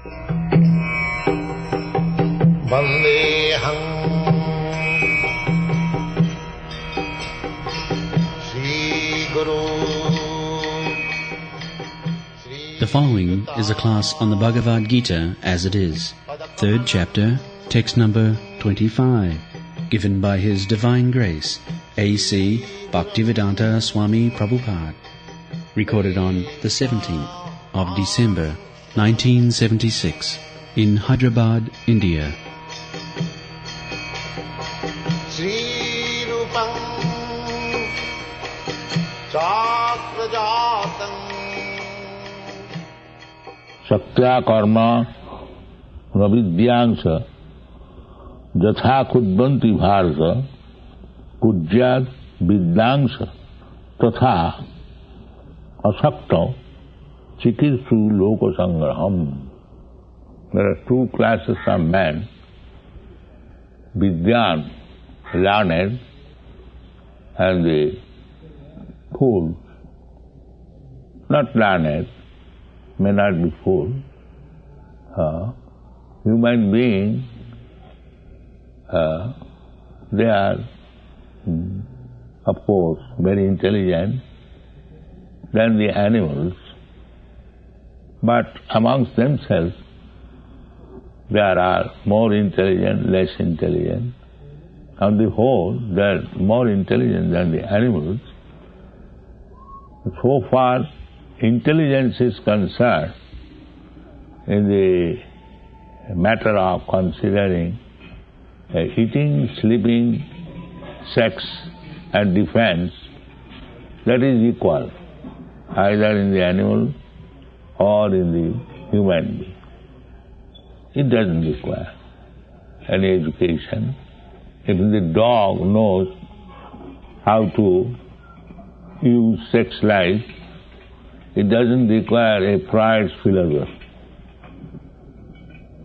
Vandeham Sri Guru. The following is a class on the Bhagavad Gita as it is, 3rd chapter, text number 25, given by His Divine Grace, A.C. Bhaktivedanta Swami Prabhupada, recorded on the 17th of December, 1976, in Hyderabad, India. Sri Rupam Chakrajatam Saktya karma navidyansa jatha kudbanti bharata kujyat vidyansa tatha asakta chikitsu lokasangraham. There are two classes of men: vidyan, learned, and the fools. Not learned, may not be fool. Human beings, they are, of course, very intelligent than the animals, but amongst themselves there are more intelligent, less intelligent. On the whole, they are more intelligent than the animals. So far, intelligence is concerned in the matter of considering eating, sleeping, sex and defense, that is equal, either in the animal or in the human being. It doesn't require any education. If the dog knows how to use sex life, it doesn't require a Freud's philosopher.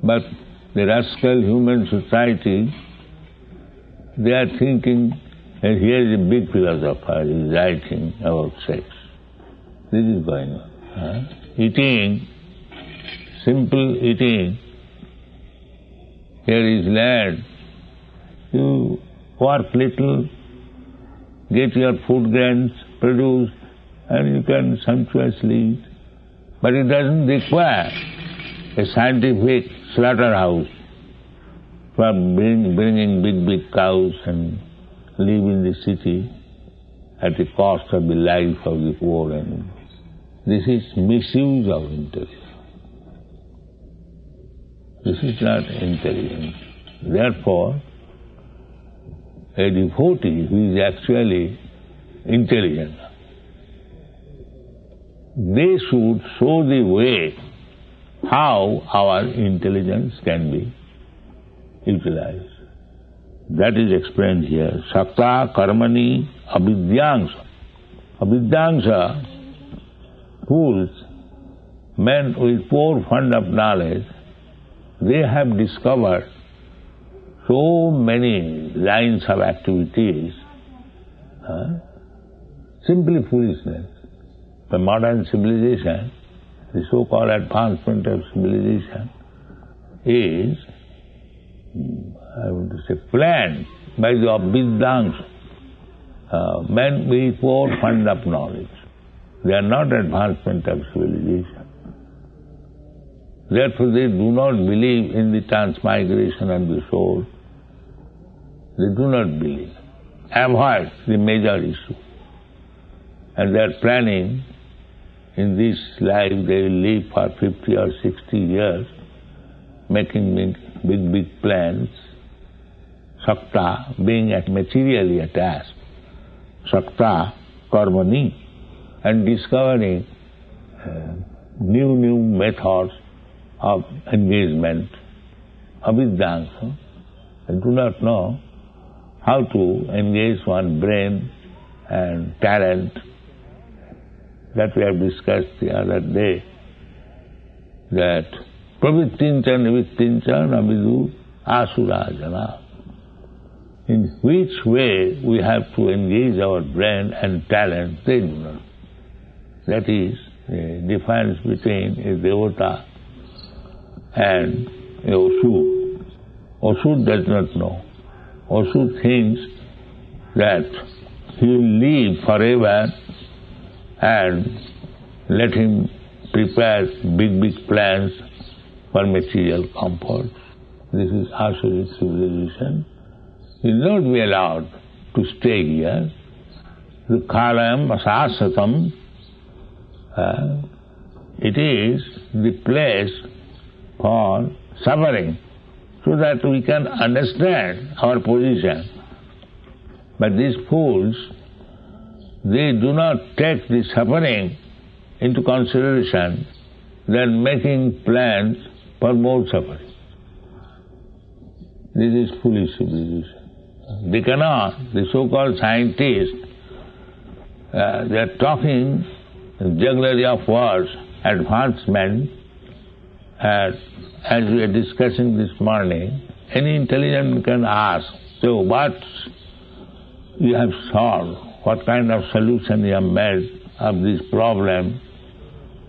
But the rascal human society, they are thinking, and here is a big philosopher, he is writing about sex. This is going on. Eating, simple eating. Here is land. You work little, get your food grains produced, and you can sumptuously eat. But it doesn't require a scientific slaughterhouse for bringing big cows and live in the city at the cost of the life of the poor animals. This is misuse of intelligence. This is not intelligence. Therefore, a devotee who is actually intelligent, they should show the way how our intelligence can be utilized. That is explained here. Sakta karmani avidyansa. Avidyansa, fools, men with poor fund of knowledge, they have discovered so many lines of activities, simply foolishness. The modern civilization, the so-called advancement of civilization, is, I want to say, planned by the avidyansa, men with poor fund of knowledge. They are not advancement of civilization. Therefore, they do not believe in the transmigration of the soul. They do not believe. Avoid the major issue. And they are planning in this life they will live for 50 or 60 years, making big plans. Sakta, being materially attached. Sakta, karmani, and discovering new methods of engagement. Avidyansa, they do not know how to engage one's brain and talent. That we have discussed the other day, that pravittincha nivittincha navidu asura jana. In which way we have to engage our brain and talent, they do not. That is the difference between a devota and a Asur. Asur does not know. Asur thinks that he will live forever and let him prepare big plans for material comfort. This is Asuric civilization. He will not be allowed to stay here. The Kalam Asasatam, it is the place for suffering, so that we can understand our position. But these fools, they do not take the suffering into consideration, they are making plans for more suffering. This is foolish civilization. They cannot, the so-called scientists, they are talking jugglery of words, advancement, as we are discussing this morning. Any intelligent can ask, so what you have solved, what kind of solution you have made of this problem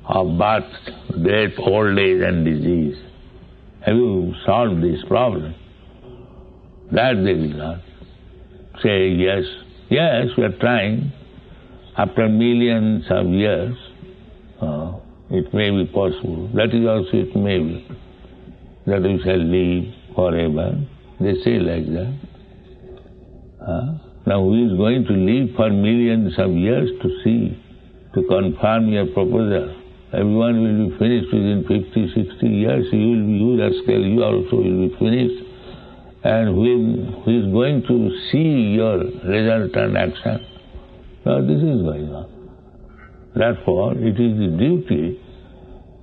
of birth, death, old age and disease? Have you solved this problem? That they will not say, yes, we are trying. After millions of years, it may be possible. That is also it may be, that we shall live forever. They say like that. Now who is going to live for millions of years to see, to confirm your proposal? Everyone will be finished within 50, 60 years. You rascal, you also will be finished. And who is going to see your result and action? Now this is going on. Therefore, it is the duty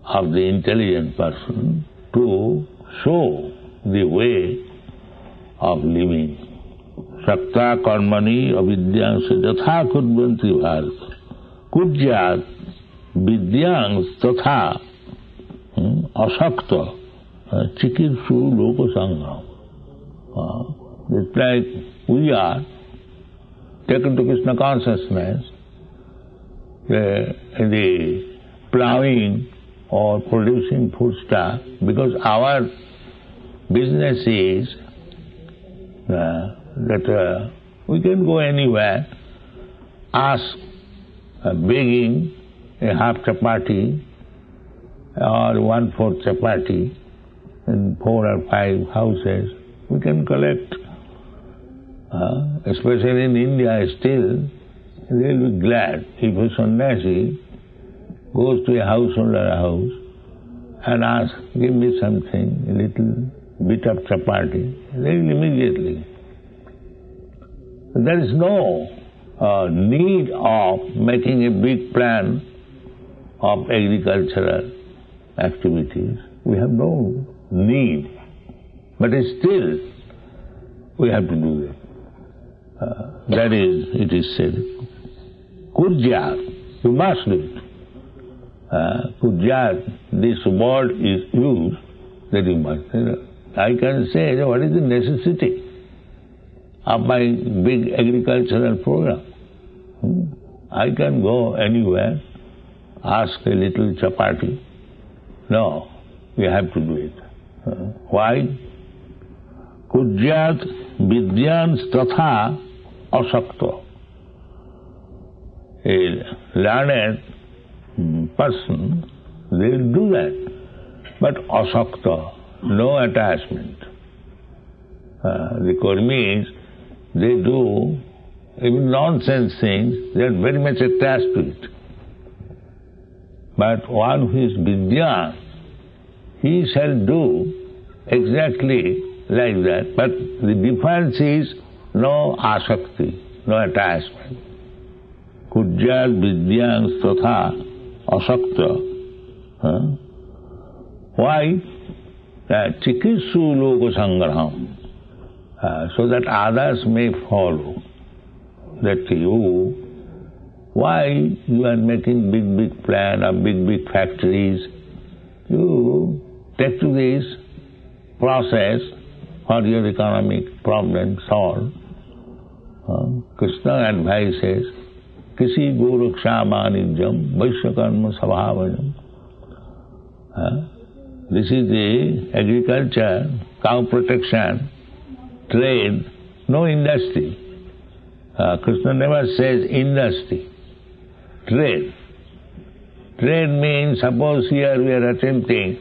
of the intelligent person to show the way of living. Sakta karmani avidyang jatha kurvanti bharata. Kudyat vidyang tatha asakta chikitsu loko sangham. It's like we are taken to Krishna consciousness, the plowing or producing foodstuff, because our business is that we can go anywhere, ask, begging a half chapati or 1/4 chapati in 4 or 5 houses. We can collect. Especially in India still, they will be glad if a sannyasi goes to a house and asks, give me something, a little bit of chapati. They will immediately. There is no need of making a big plan of agricultural activities. We have no need. But still, we have to do it. That is, it is said, Kurjat, you must do it. Kurjat, this word is used, that you must. I can say, what is the necessity of my big agricultural program? I can go anywhere, ask a little chapati. No, we have to do it. Why? Kurjat vidyans tatha asakta. A learned person, they will do that. But asakta, no attachment. The Kurmis, they do even nonsense things, they are very much attached to it. But one who is vidyan, he shall do exactly like that. But the difference is no asakti, no attachment. Kurjat vidyang tatha asakta. Why? Chikitsu loka sangraham. So that others may follow. That you, why you are making big plan of big factories? You take to this process for your economic problem solved. Krishna advises, Kisi Goraksha Manijam Vaishya Karma Sabhavajam. This is the agriculture, cow protection, trade, no industry. Krishna never says industry. Trade. Trade means, suppose here we are attempting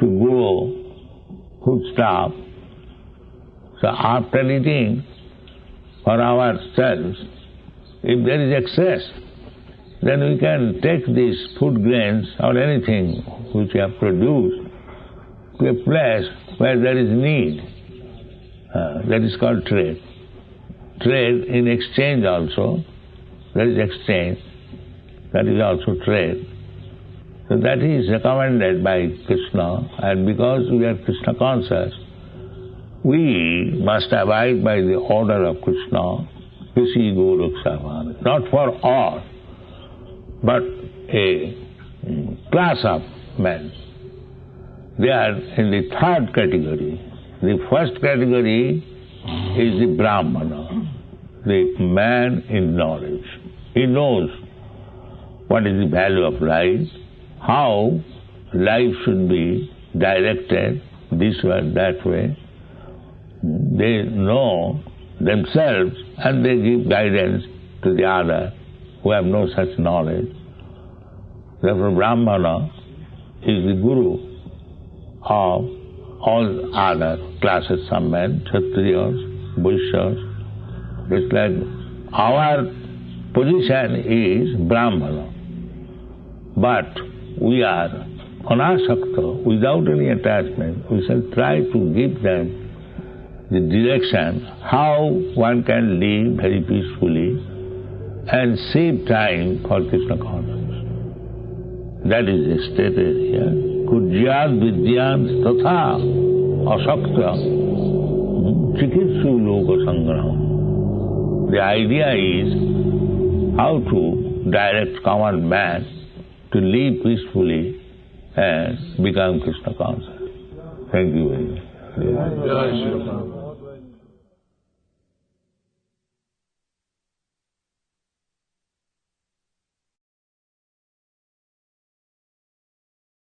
to grow foodstuff. So after eating for ourselves, if there is excess, then we can take these food grains or anything which we have produced to a place where there is need. That is called trade. Trade in exchange also, there is exchange, that is also trade. So that is recommended by Krishna, and because we are Krishna conscious, we must abide by the order of Krishna, Krisi Goraksha, not for all, but a class of men. They are in the third category. The first category is the Brahmana, the man in knowledge. He knows what is the value of life, how life should be directed this way, that way. They know themselves and they give guidance to the other who have no such knowledge. Therefore, Brahmana is the guru of all other classes of men, Kshatriyas, Vaishyas. It's like our position is Brahmana, but we are anasakta, without any attachment. We shall try to give them the direction how one can live very peacefully and save time for Krishna consciousness. That is stated here. Kujyat vidyant tatha asakta chikitsu loka sangram. The idea is how to direct common man to live peacefully and become Krishna conscious. Thank you very much.